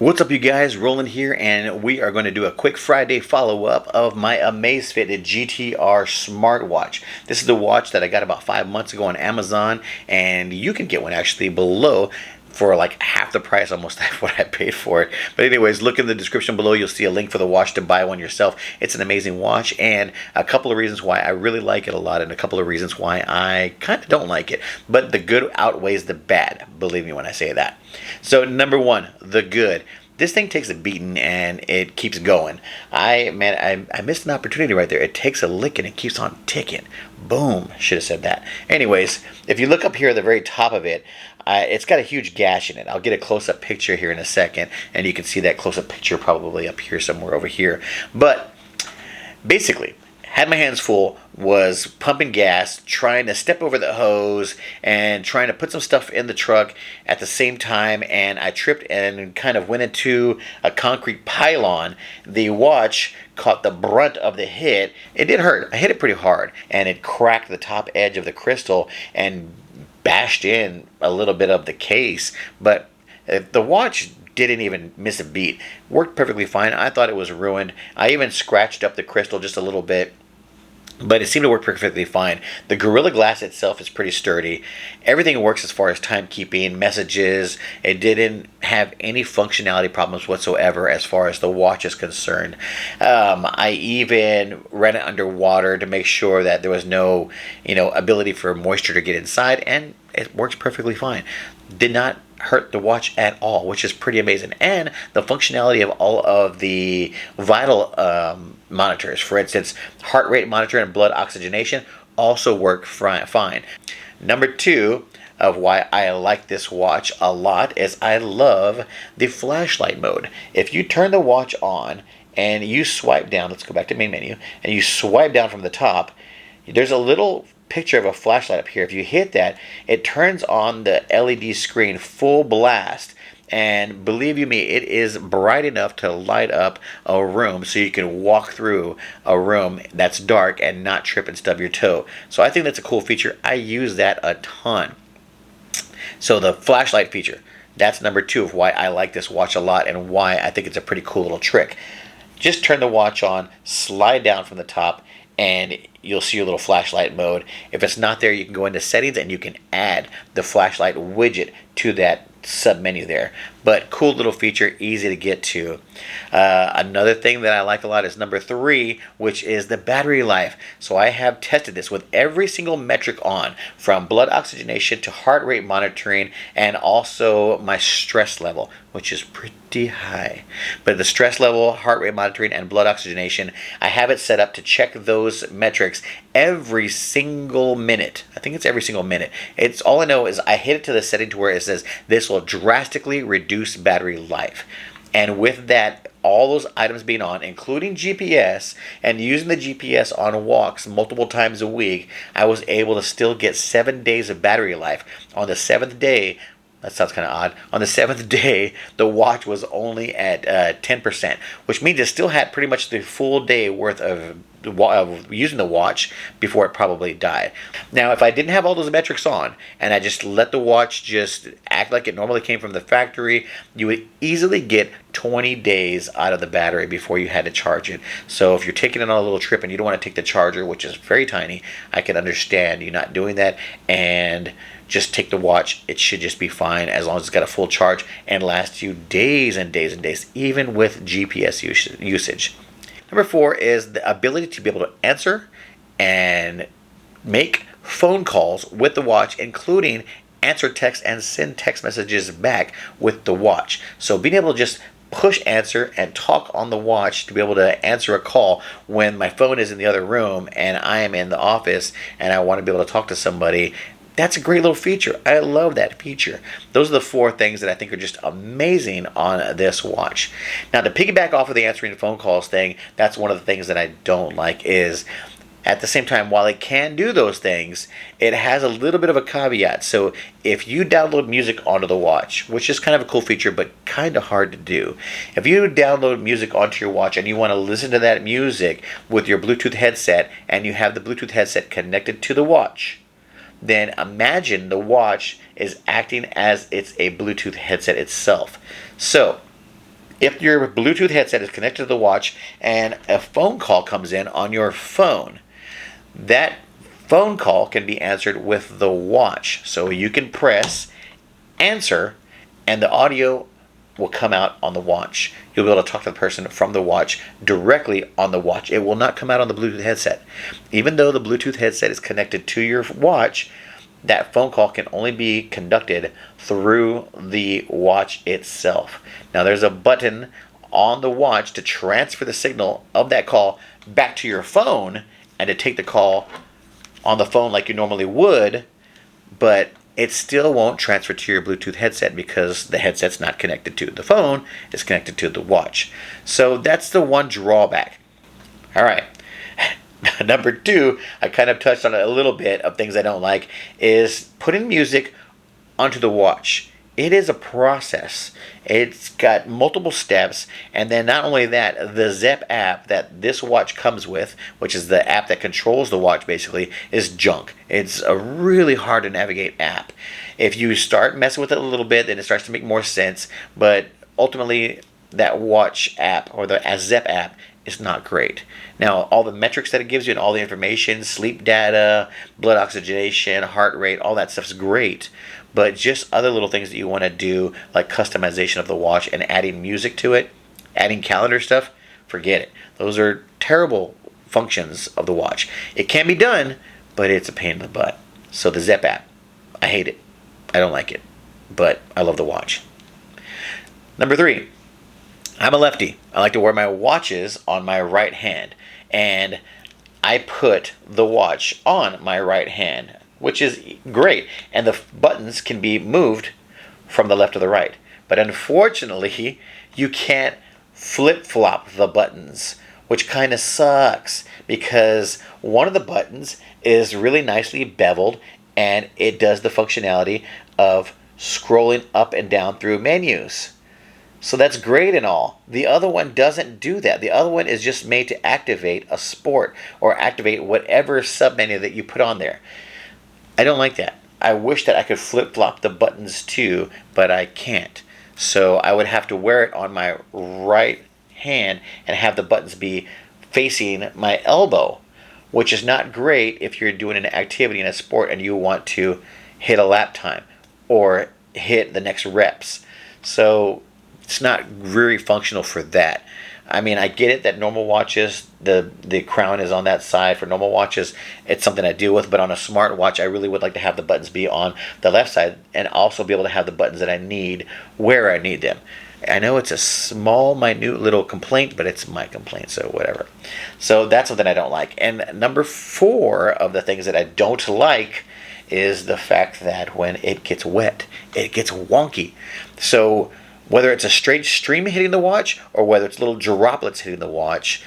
What's up, you guys? Roland here, and we are going to do a quick Friday follow-up of my Amazfit GTR smartwatch. This is the watch that I got about 5 months ago on Amazon, and you can get one actually below for like half the price, almost what I paid for it. But anyways, look in the description below. You'll see a link for the watch to buy one yourself. It's an amazing watch, and a couple of reasons why I really like it a lot, and a couple of reasons why I kind of don't like it. But the good outweighs the bad, believe me when I say that. So number one, the good. This thing takes a beating and it keeps going. I missed an opportunity right there. It takes a lick and it keeps on ticking. Boom. Should have said that. Anyways, if you look up here at the very top of it, it's got a huge gash in it. I'll get a close-up picture here in a second, and you can see that close-up picture probably up here somewhere over here. But basically, had my hands full, was pumping gas, trying to step over the hose, and trying to put some stuff in the truck at the same time, and I tripped and kind of went into a concrete pylon. The watch caught the brunt of the hit. It did hurt. I hit it pretty hard, and it cracked the top edge of the crystal and bashed in a little bit of the case, but the watch didn't even miss a beat. Worked perfectly fine. I thought it was ruined. I even scratched up the crystal just a little bit, but it seemed to work perfectly fine. The Gorilla Glass itself is pretty sturdy. Everything works as far as timekeeping, messages. It didn't have any functionality problems whatsoever as far as the watch is concerned. I even ran it underwater to make sure that there was no, ability for moisture to get inside, and it works perfectly fine. Did not hurt the watch at all, which is pretty amazing. And the functionality of all of the vital monitors, for instance, heart rate monitor and blood oxygenation, also work fine. Number two of why I like this watch a lot is I love the flashlight mode. If you turn the watch on and you swipe down, let's go back to main menu, and you swipe down from the top, there's a little picture of a flashlight up here. If you hit that, it turns on the LED screen full blast, and believe you me, it is bright enough to light up a room so you can walk through a room that's dark and not trip and stub your toe. So I think that's a cool feature. I use that a ton. So the flashlight feature, that's number two of why I like this watch a lot and why I think it's a pretty cool little trick. Just turn the watch on, slide down from the top, and you'll see your little flashlight mode. If it's not there, you can go into settings and you can add the flashlight widget to that sub menu there. But cool little feature, easy to get to. Another thing that I like a lot is number three, which is the battery life. So I have tested this with every single metric on, from blood oxygenation to heart rate monitoring, and also my stress level, which is pretty high. But the stress level, heart rate monitoring, and blood oxygenation, I have it set up to check those metrics every single minute. I think it's every single minute. It's all I know is I hit it to the setting to where it says this will drastically reduce battery life. And with that, all those items being on, including GPS, and using the GPS on walks multiple times a week, I was able to still get 7 days of battery life. On the seventh day, that sounds kind of odd. On the seventh day, the watch was only at 10%, which means it still had pretty much the full day worth of using the watch before it probably died. Now, if I didn't have all those metrics on and I just let the watch just act like it normally came from the factory, you would easily get 20 days out of the battery before you had to charge it. So if you're taking it on a little trip and you don't want to take the charger, which is very tiny, I can understand you not doing that, and just take the watch. It should just be fine as long as it's got a full charge and lasts you days and days and days, even with GPS usage. Number four is the ability to be able to answer and make phone calls with the watch, including answer text and send text messages back with the watch. So being able to just push answer and talk on the watch to be able to answer a call when my phone is in the other room and I am in the office and I want to be able to talk to somebody, that's a great little feature. I love that feature. Those are the four things that I think are just amazing on this watch. Now, to piggyback off of the answering phone calls thing, that's one of the things that I don't like is, at the same time, while it can do those things, it has a little bit of a caveat. So if you download music onto the watch, which is kind of a cool feature, but kind of hard to do. If you download music onto your watch and you want to listen to that music with your Bluetooth headset, and you have the Bluetooth headset connected to the watch, then imagine the watch is acting as it's a Bluetooth headset itself. So If your Bluetooth headset is connected to the watch and a phone call comes in on your phone, that phone call can be answered with the watch. So you can press answer and the audio will come out on the watch. You'll be able to talk to the person from the watch directly on the watch. It will not come out on the Bluetooth headset. Even though the Bluetooth headset is connected to your watch, that phone call can only be conducted through the watch itself. Now there's a button on the watch to transfer the signal of that call back to your phone and to take the call on the phone like you normally would, but it still won't transfer to your Bluetooth headset because the headset's not connected to the phone, it's connected to the watch. So that's the one drawback. All right. Number 2, I kind of touched on it a little bit of things I don't like, is putting music onto the watch. It is a process. It's got multiple steps, and then not only that, the Zep app that this watch comes with, which is the app that controls the watch basically, is junk. It's a really hard to navigate app. If you start messing with it a little bit, then it starts to make more sense, but ultimately that watch app or the Zep app is not great. Now, all the metrics that it gives you and all the information, sleep data, blood oxygenation, heart rate, all that stuff is great. But just other little things that you want to do, like customization of the watch and adding music to it, adding calendar stuff, forget it. Those are terrible functions of the watch. It can be done, but it's a pain in the butt. So the Zep app, I hate it. I don't like it, but I love the watch. Number 3, I'm a lefty. I like to wear my watches on my right hand, and I put the watch on my right hand, which is great, and the buttons can be moved from the left to the right. But unfortunately, you can't flip-flop the buttons, which kind of sucks because one of the buttons is really nicely beveled and it does the functionality of scrolling up and down through menus. So that's great and all. The other one doesn't do that. The other one is just made to activate a sport or activate whatever submenu that you put on there. I don't like that. I wish that I could flip-flop the buttons too, but I can't. So I would have to wear it on my right hand and have the buttons be facing my elbow, which is not great if you're doing an activity in a sport and you want to hit a lap time or hit the next reps. So it's not very functional for that. I mean, I get it that normal watches, the crown is on that side. For normal watches, it's something I deal with. But on a smartwatch, I really would like to have the buttons be on the left side and also be able to have the buttons that I need where I need them. I know it's a small, minute little complaint, but it's my complaint, so whatever. So that's something I don't like. And number 4 of the things that I don't like is the fact that when it gets wet, it gets wonky. So whether it's a straight stream hitting the watch or whether it's little droplets hitting the watch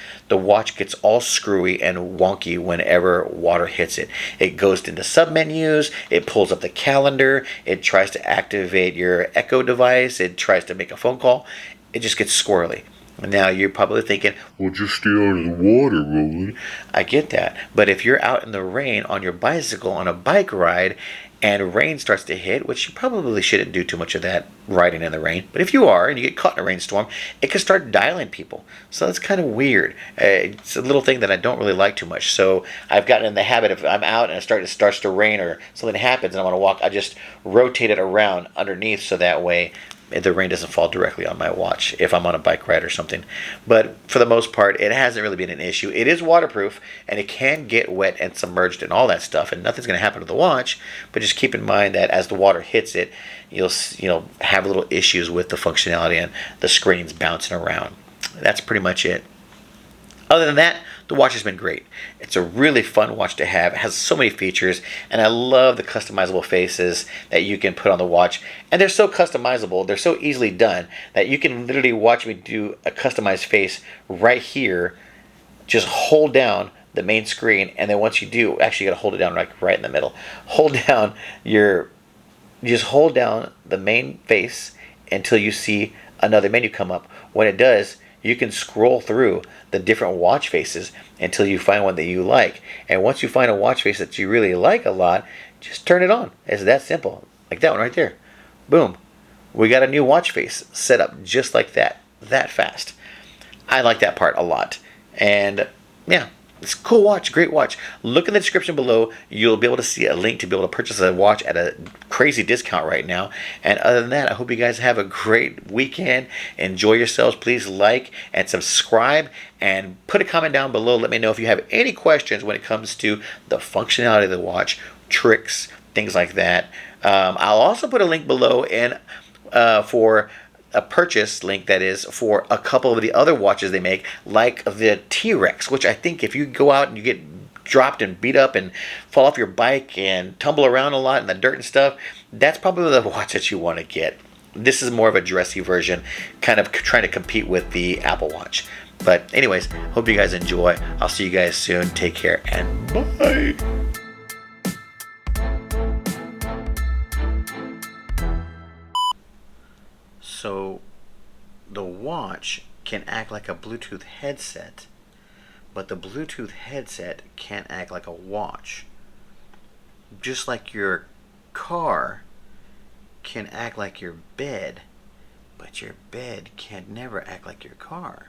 gets all screwy and wonky whenever water hits it. It goes into submenus, it pulls up the calendar, it tries to activate your Echo device, it tries to make a phone call. It just gets squirrely. Now you're probably thinking, well, just stay out of the water, Roland. I get that. But if you're out in the rain on your bicycle on a bike ride and rain starts to hit, which you probably shouldn't do too much of that riding in the rain, but if you are and you get caught in a rainstorm, it can start dialing people. So that's kind of weird. It's a little thing that I don't really like too much. So I've gotten in the habit of, I'm out and it starts to rain or something happens and I want to walk, I just rotate it around underneath so that way the rain doesn't fall directly on my watch if I'm on a bike ride or something. But for the most part, it hasn't really been an issue. It is waterproof and it can get wet and submerged and all that stuff, and nothing's going to happen to the watch. But just keep in mind that as the water hits it, you'll have little issues with the functionality and the screens bouncing around. That's pretty much it. Other than that, the watch has been great. It's a really fun watch to have. It has so many features, and I love the customizable faces that you can put on the watch. And they're so customizable, they're so easily done that you can literally watch me do a customized face right here. Just hold down the main screen, and then once you do, actually you gotta hold it down right in the middle. Just hold down the main face until you see another menu come up. When it does, you can scroll through the different watch faces until you find one that you like. And once you find a watch face that you really like a lot, just turn it on. It's that simple. Like that one right there. Boom. We got a new watch face set up just like that. that fast. I like that part a lot. And yeah, it's a cool watch, great watch. Look in the description below. You'll be able to see a link to be able to purchase a watch at a crazy discount right now. And other than that, I hope you guys have a great weekend. Enjoy yourselves. Please like and subscribe and put a comment down below. Let me know if you have any questions when it comes to the functionality of the watch, tricks, things like that. I'll also put a link below for a purchase link, that is, for a couple of the other watches they make, like the T-Rex, which I think if you go out and you get dropped and beat up and fall off your bike and tumble around a lot in the dirt and stuff, that's probably the watch that you want to get. This is more of a dressy version, kind of trying to compete with the Apple Watch. But anyways, hope you guys enjoy. I'll see you guys soon. Take care and bye. So the watch can act like a Bluetooth headset, but the Bluetooth headset can't act like a watch. Just like your car can act like your bed, but your bed can never act like your car.